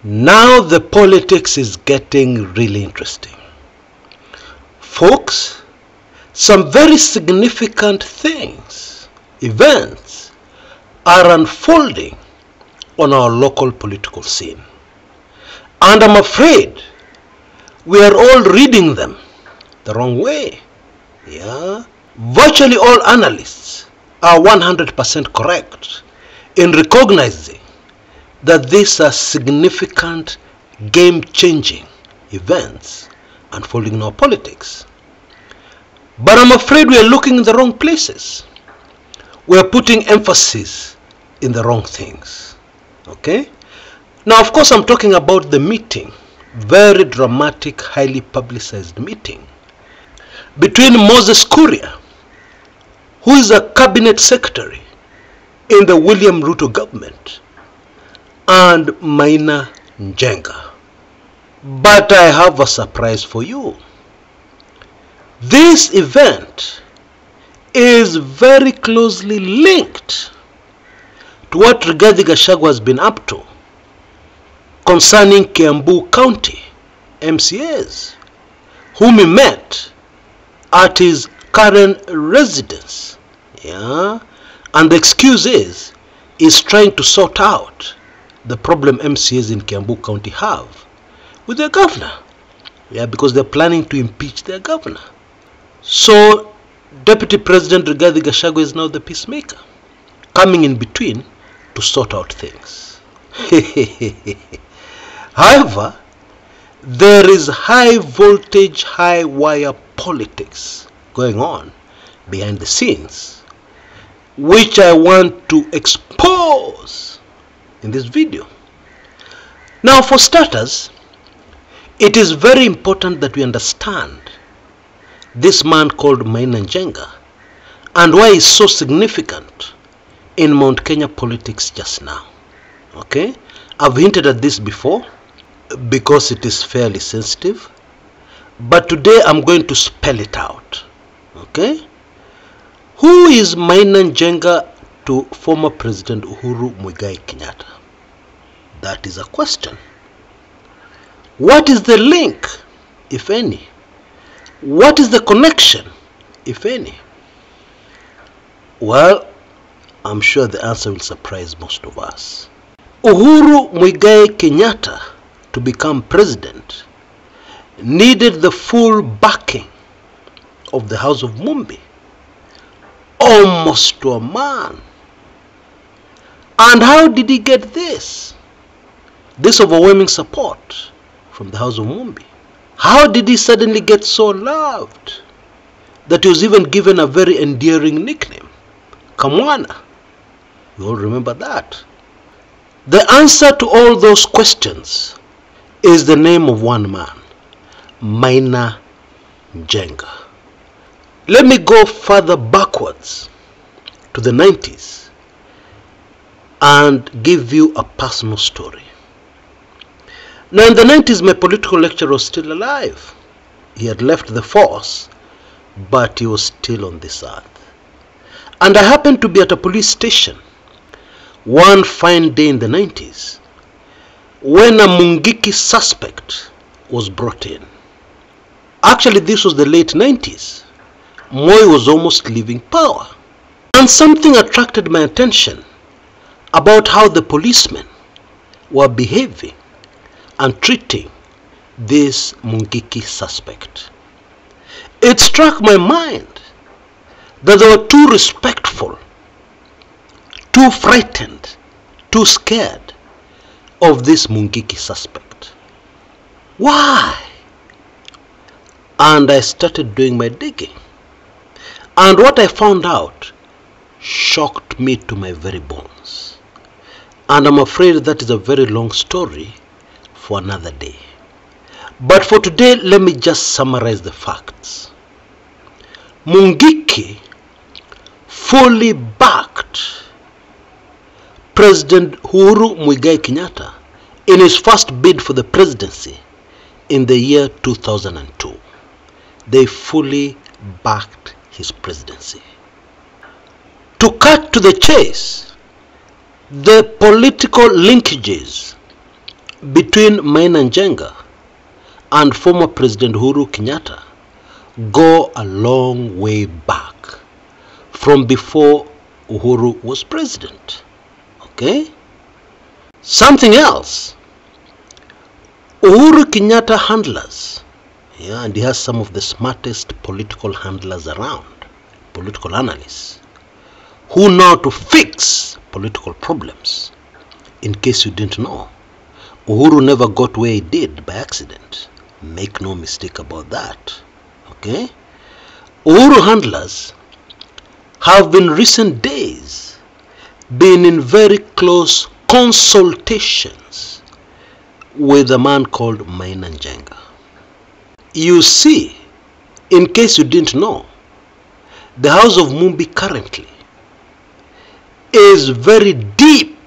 Now the politics is getting really interesting. Folks, some very significant things, events, are unfolding on our local political scene. And I'm afraid we are all reading them the wrong way. Yeah? Virtually all analysts are 100% correct in recognizing that these are significant, game-changing events unfolding in our politics. But I'm afraid we are looking in the wrong places. We are putting emphasis in the wrong things. Okay? Now, of course, I'm talking about the meeting, very dramatic, highly publicized meeting between Moses Kuria, who is a cabinet secretary in the William Ruto government, and Maina Njenga. But I have a surprise for you. This event is very closely linked to what Rigathi Gachagua has been up to concerning Kiambu County MCAs, whom he met at his current residence. Yeah? And the excuse is, he's trying to sort out the problem MCAs in Kiambu County have with their governor. Yeah, because they're planning to impeach their governor. So Deputy President Rigathi Gachagua is now the peacemaker, coming in between to sort out things. However, there is high voltage, high wire politics going on behind the scenes, which I want to expose in this video. Now, for starters, it is very important that we understand this man called Maina Njenga and why he's so significant in Mount Kenya politics just now. Okay? I've hinted at this before because it is fairly sensitive, but today I'm going to spell it out. Okay? Who is Maina Njenga to former President Uhuru Muigai Kenyatta? That is a question. What is the link, if any? What is the connection, if any? Well, I'm sure the answer will surprise most of us. Uhuru Muigai Kenyatta, to become president, needed the full backing of the House of Mumbi, almost to a man. And how did he get this overwhelming support from the House of Mumbi? How did he suddenly get so loved that he was even given a very endearing nickname, Kamwana? You all remember that. The answer to all those questions is the name of one man, Maina Njenga. Let me go further backwards to the 90s and give you a personal story. Now, in the 90s, my political lecturer was still alive. He had left the force, but he was still on this earth. And I happened to be at a police station one fine day in the 90s when a Mungiki suspect was brought in. Actually, this was the late 90s. Moi was almost leaving power. And something attracted my attention about how the policemen were behaving and treating this Mungiki suspect. It struck my mind that they were too respectful, too frightened, too scared of this Mungiki suspect. Why? And I started doing my digging. And what I found out shocked me to my very bones. And I'm afraid that is a very long story for another day. But for today, let me just summarize the facts. Mungiki fully backed President Uhuru Muigai Kenyatta in his first bid for the presidency in the year 2002. They fully backed his presidency. To cut to the chase, the political linkages between Maina Njenga and former President Uhuru Kenyatta go a long way back, from before Uhuru was president. Okay? Something else. Uhuru Kenyatta handlers, and he has some of the smartest political handlers around, political analysts, who know how to fix political problems. In case you didn't know, Uhuru never got where he did by accident. Make no mistake about that. Okay? Uhuru handlers have in recent days been in very close consultations with a man called Maina Njenga. You see, in case you didn't know, the House of Mumbi currently is very deep,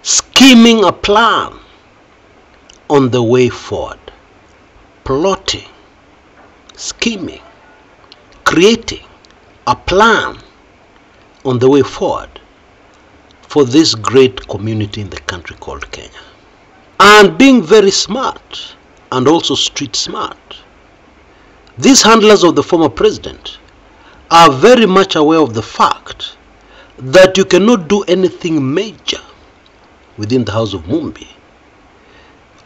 scheming a plan on the way forward, plotting, scheming, creating a plan on the way forward for this great community in the country called Kenya. And being very smart and also street smart, these handlers of the former president are very much aware of the fact that you cannot do anything major within the House of Mumbi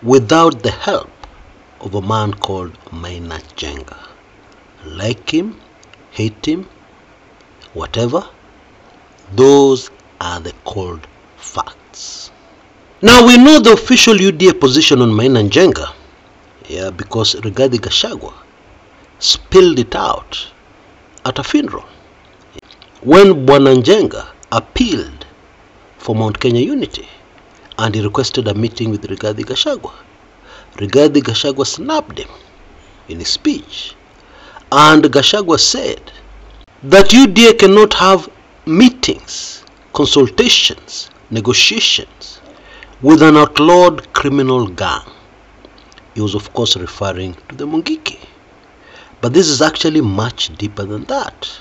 without the help of a man called Maina Njenga. Like him, hate him, whatever, those are the cold facts. Now we know the official UDA position on Maina Njenga, because Rigathi Gachagua spilled it out at a funeral when Bwana Njenga appealed for Mount Kenya unity and he requested a meeting with Rigathi Gachagua. Rigathi Gachagua snapped him in his speech, and Gachagua said that UDA cannot have meetings, consultations, negotiations with an outlawed criminal gang. He was of course referring to the Mungiki. But this is actually much deeper than that.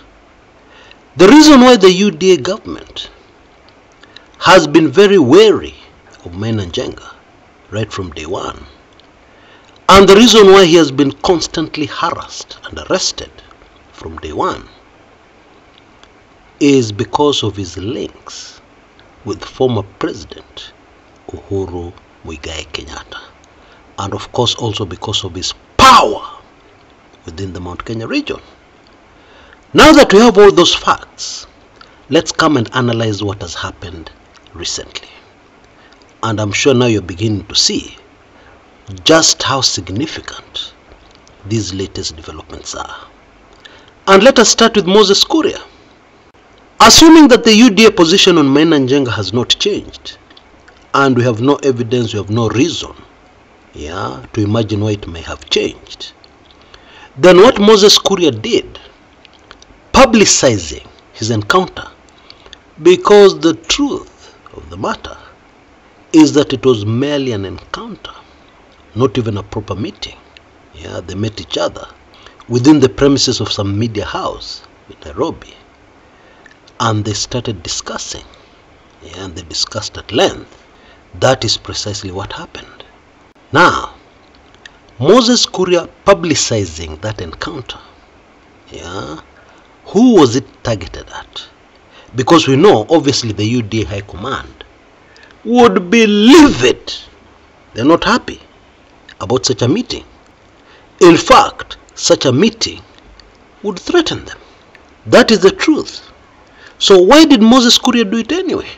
The reason why the UDA government has been very wary of Maina Njenga right from day one, and the reason why he has been constantly harassed and arrested from day one, is because of his links with former President Uhuru Muigai Kenyatta, and of course also because of his power within the Mount Kenya region. Now that we have all those facts, let's come and analyze what has happened recently. And I'm sure now you're beginning to see just how significant these latest developments are. And let us start with Moses Kuria. Assuming that the UDA position on Maina Njenga has not changed, and we have no evidence, we have no reason to imagine why it may have changed, then what Moses Kuria did, publicizing his encounter, because the truth of the matter is that it was merely an encounter, not even a proper meeting. They met each other within the premises of some media house in Nairobi, and they started discussing, and they discussed at length. That is precisely what happened. Now, Moses Kuria publicizing that encounter, who was it targeted at? Because we know obviously the UDA High Command would be livid. They're not happy about such a meeting. In fact, such a meeting would threaten them. That is the truth. So why did Moses Kuria do it anyway?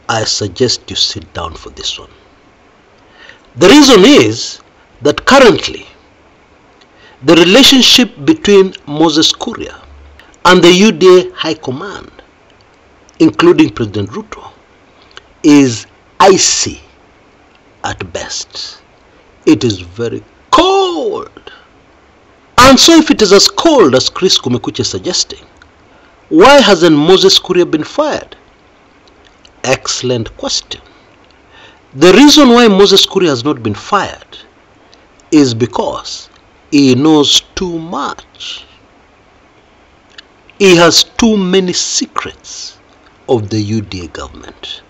I suggest you sit down for this one. The reason is that currently the relationship between Moses Kuria and the UDA High Command, including President Ruto, is icy at best. It is very cold. And so if it is as cold as Chris Kumekucha is suggesting, why hasn't Moses Kuria been fired? Excellent question. The reason why Moses Kuria has not been fired is because he knows too much. He has too many secrets of the UDA government.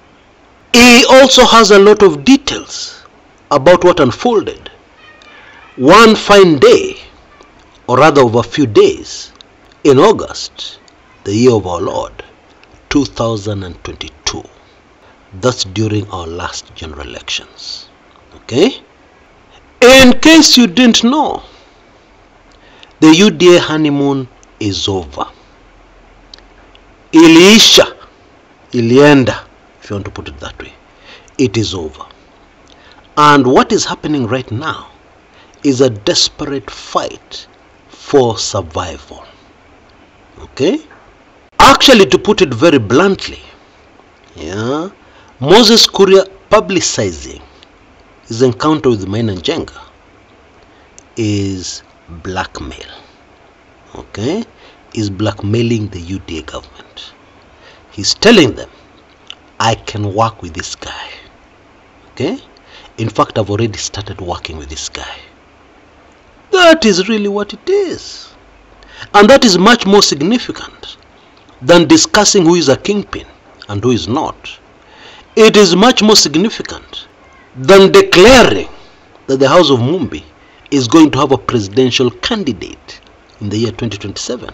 He also has a lot of details about what unfolded one fine day, or rather over a few days, in August, the year of our Lord, 2022. That's during our last general elections. Okay? In case you didn't know, the UDA honeymoon is over. Iliisha, ilienda, if you want to put it that way. It is over. And what is happening right now is a desperate fight for survival. Okay? Actually, to put it very bluntly, Moses Kuria publicizing his encounter with Maina Njenga is blackmail. Okay? Is blackmailing the UDA government. He's telling them, I can work with this guy. Okay? In fact, I've already started working with this guy. That is really what it is. And that is much more significant than discussing who is a kingpin and who is not. It is much more significant than declaring that the House of Mumbi is going to have a presidential candidate in the year 2027.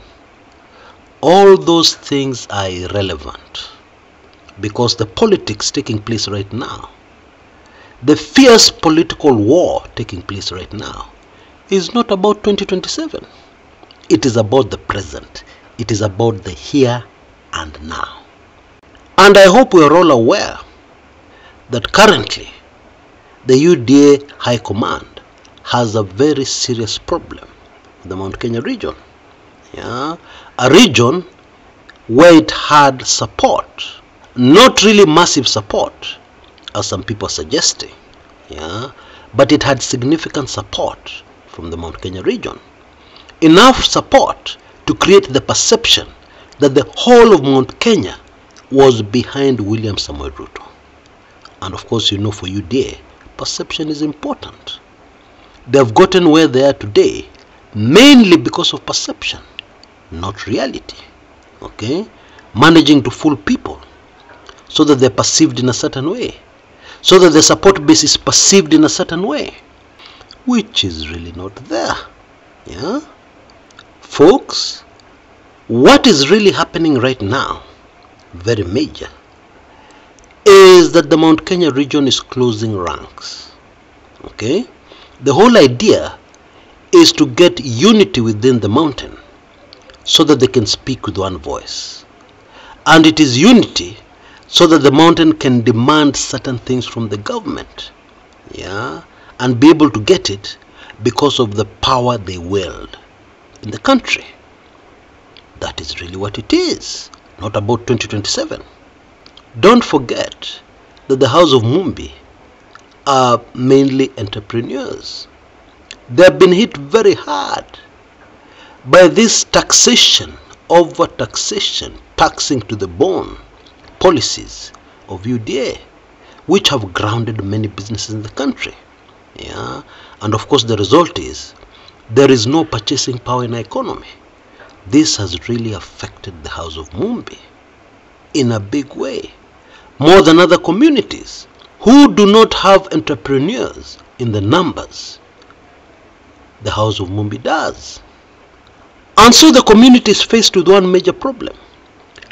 All those things are irrelevant because the politics taking place right now, the fierce political war taking place right now, is not about 2027. It is about the present. It is about the here and now. And I hope we are all aware that currently the UDA High Command has a very serious problem in the Mount Kenya region. A region where it had support, not really massive support as some people are suggesting, but it had significant support from the Mount Kenya region. Enough support to create the perception that the whole of Mount Kenya was behind William Samoei Ruto. And of course, for UDA, perception is important. They have gotten where they are today mainly because of perception, not reality. Okay? Managing to fool people so that they're perceived in a certain way, so that the support base is perceived in a certain way, which is really not there. Folks, what is really happening right now, very major, is that the Mount Kenya region is closing ranks. Okay? The whole idea is to get unity within the mountain so that they can speak with one voice. And it is unity so that the mountain can demand certain things from the government. And be able to get it because of the power they wield in the country. That is really what it is, not about 2027. Don't forget that the House of Mumbi are mainly entrepreneurs. They have been hit very hard by this taxation, over-taxation, taxing to the bone policies of UDA, which have grounded many businesses in the country. And of course the result is there is no purchasing power in the economy. This has really affected the House of Mumbi in a big way, more than other communities who do not have entrepreneurs in the numbers the House of Mumbi does. And so the community is faced with one major problem.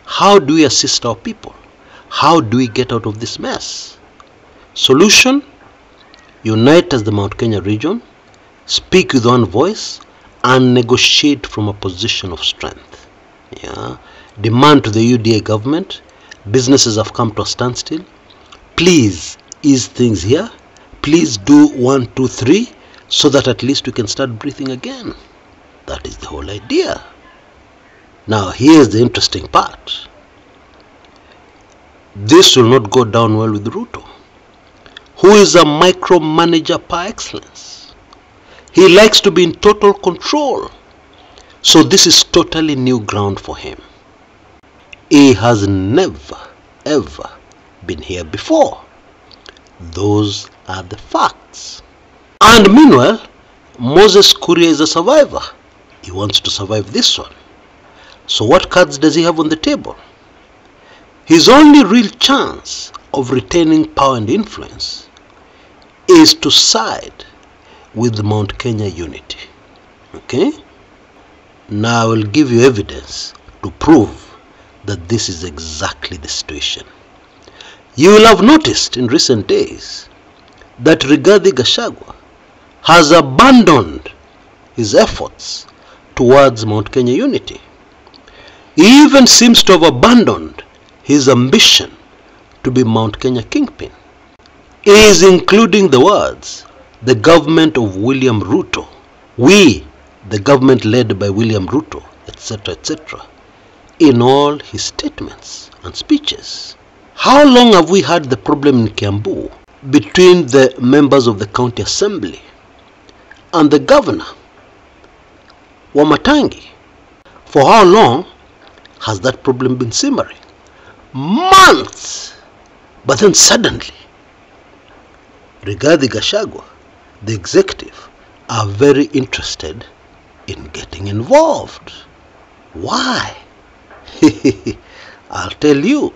How do we assist our people? How do we get out of this mess? Solution: unite as the Mount Kenya region, speak with one voice, and negotiate from a position of strength. Demand to the UDA government, businesses have come to a standstill. Please ease things here. Please do 1, 2, 3 so that at least we can start breathing again. That is the whole idea. Now here's the interesting part. This will not go down well with Ruto, who is a micromanager par excellence. He likes to be in total control. So this is totally new ground for him. He has never, ever been here before. Those are the facts. And meanwhile, Moses Kuria is a survivor. He wants to survive this one. So what cards does he have on the table? His only real chance of retaining power and influence is to side with Mount Kenya unity. Okay? Now I will give you evidence to prove that this is exactly the situation. You will have noticed in recent days that Rigathi Gachagua has abandoned his efforts towards Mount Kenya unity. He even seems to have abandoned his ambition to be Mount Kenya kingpin. He is including the words, the government of William Ruto, we, the government led by William Ruto, etc., etc., in all his statements and speeches. How long have we had the problem in Kiambu between the members of the county assembly and the governor, Wamatangi? For how long has that problem been simmering? Months! But then suddenly, Rigathi Gachagua, the executive, are very interested in getting involved. Why? I'll tell you.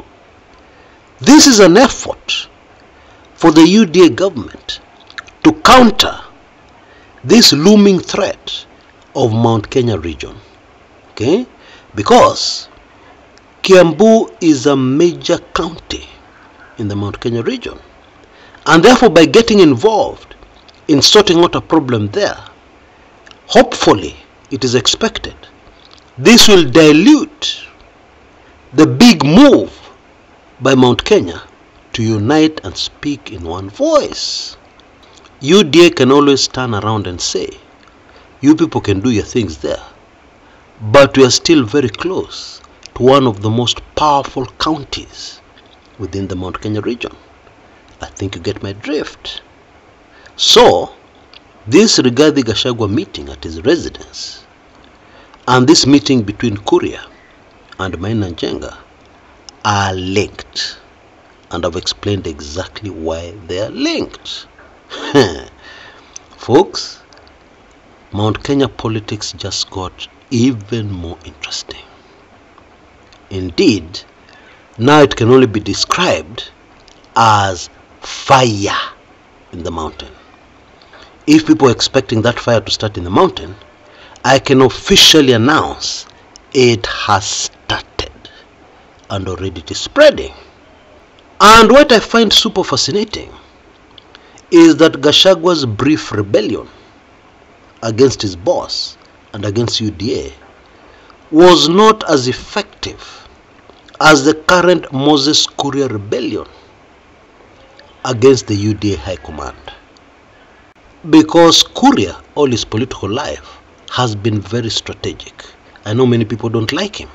This is an effort for the UDA government to counter this looming threat of Mount Kenya region. Okay? Because Kiambu is a major county in the Mount Kenya region. And therefore, by getting involved in sorting out a problem there, hopefully, it is expected, this will dilute the big move by Mount Kenya to unite and speak in one voice. UDA can always turn around and say, you people can do your things there, but we are still very close to one of the most powerful counties within the Mount Kenya region. I think you get my drift. So, this Rigathi Gachagua meeting at his residence and this meeting between Kuria and Maina Njenga are linked. And I've explained exactly why they are linked. Folks, Mount Kenya politics just got even more interesting. Indeed, now it can only be described as fire in the mountain. If people are expecting that fire to start in the mountain, I can officially announce it has started and already it is spreading. And what I find super fascinating is that Gachagua's brief rebellion against his boss and against UDA was not as effective as the current Moses Kuria rebellion against the UDA High Command. Because Kuria, all his political life, has been very strategic. I know many people don't like him,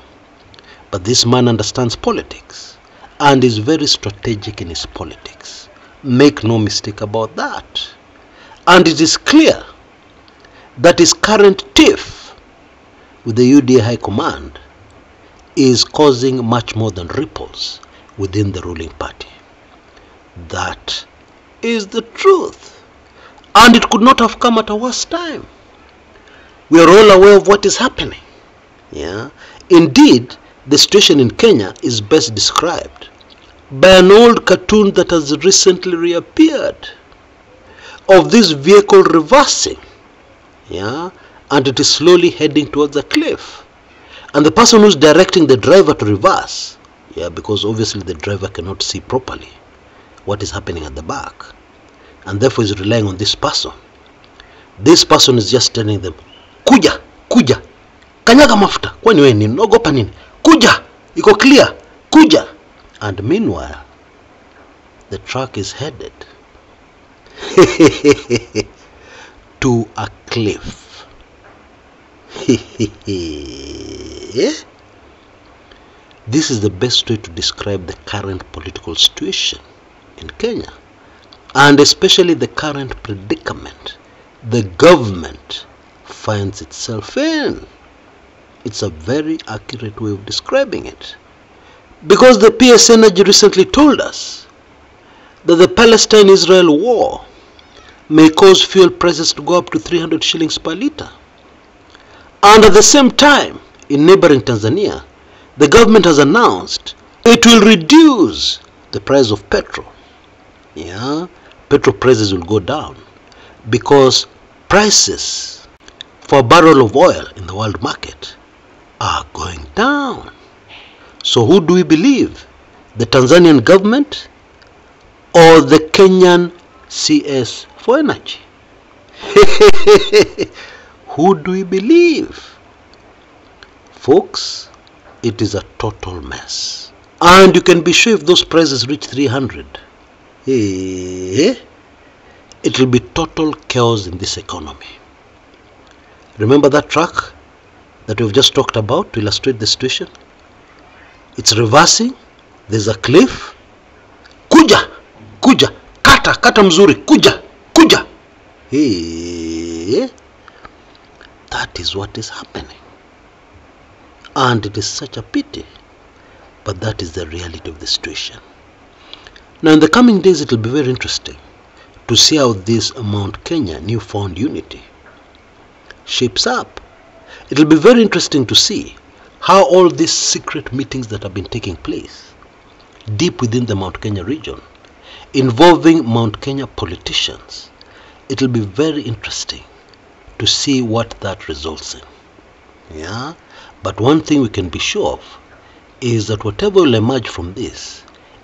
but this man understands politics and is very strategic in his politics. Make no mistake about that. And it is clear that his current tiff with the UDA High Command is causing much more than ripples within the ruling party. That is the truth. And it could not have come at a worse time. We are all aware of what is happening. Yeah? Indeed, the situation in Kenya is best described by an old cartoon that has recently reappeared of this vehicle reversing. Yeah? And it is slowly heading towards a cliff. And the person who's directing the driver to reverse, because obviously the driver cannot see properly what is happening at the back, and therefore is relying on this person. This person is just telling them, kuja, kuja, kanyaga mafuta, kwani wewe nini, unaogopa nini, kuja, iko clear, kuja. And meanwhile, the truck is headed to a cliff. This is the best way to describe the current political situation in Kenya, and especially the current predicament the government finds itself in. It's a very accurate way of describing it, because the PS Energy recently told us that the Palestine-Israel war may cause fuel prices to go up to 300 shillings per litre. And at the same time, in neighboring Tanzania, the government has announced it will reduce the the price of petrol. Yeah, petrol prices will go down because prices for a barrel of oil in the world market are going down. So who do we believe? The Tanzanian government or the Kenyan CS for energy? Who do we believe? Folks, it is a total mess. And you can be sure if those prices reach 300, it will be total chaos in this economy. Remember that truck that we've just talked about to illustrate the situation? It's reversing. There's a cliff. Kuja, kata mzuri, kuja. That is what is happening. And it is such a pity. But that is the reality of the situation. Now in the coming days it will be very interesting to see how this Mount Kenya newfound unity shapes up. It will be very interesting to see how all these secret meetings that have been taking place deep within the Mount Kenya region, involving Mount Kenya politicians, it will be very interesting to see what that results in. Yeah, but one thing we can be sure of is that whatever will emerge from this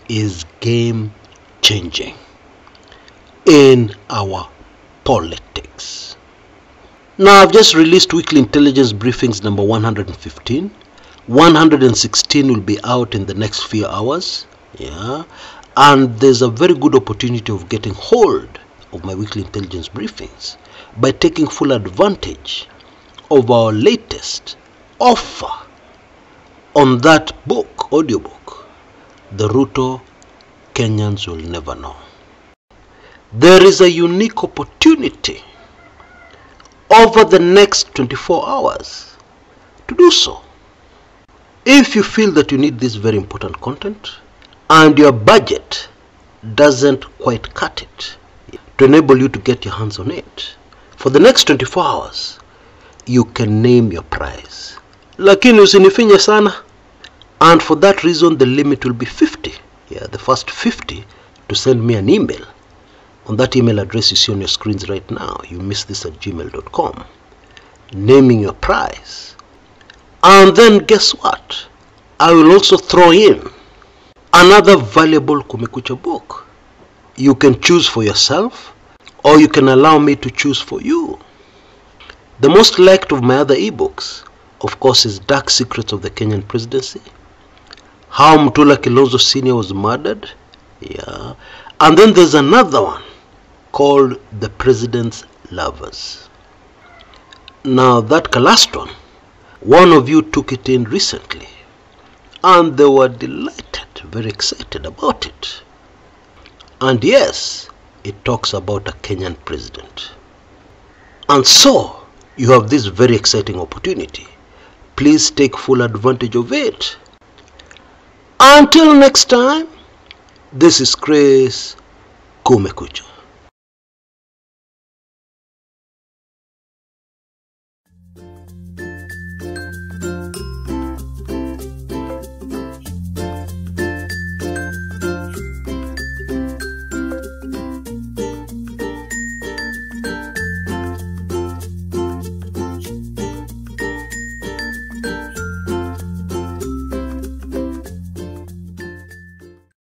is game changing in our politics. Now I've just released weekly intelligence briefings number 115. 116 will be out in the next few hours. Yeah, and there's a very good opportunity of getting hold of my weekly intelligence briefings by taking full advantage of our latest offer on that book, audiobook, The Ruto Kenyans Will Never Know. There is a unique opportunity over the next 24 hours to do so. If you feel that you need this very important content and your budget doesn't quite cut it to enable you to get your hands on it, for the next 24 hours, you can name your price. Lakini usinifinye sana. And for that reason, the limit will be 50. Yeah, the first 50 to send me an email. On that email address you see on your screens right now, youmissthis@gmail.com, naming your price. And then guess what? I will also throw in another valuable Kumekucha book. You can choose for yourself, or you can allow me to choose for you. The most liked of my other ebooks, of course, is Dark Secrets of the Kenyan Presidency, How Mutula Kilonzo Sr. was murdered. Yeah. And then there's another one called The President's Lovers. Now that last one of you took it in recently, and they were delighted, very excited about it. And yes, it talks about a Kenyan president. And so, you have this very exciting opportunity. Please take full advantage of it. Until next time, this is Chris Kumekucha.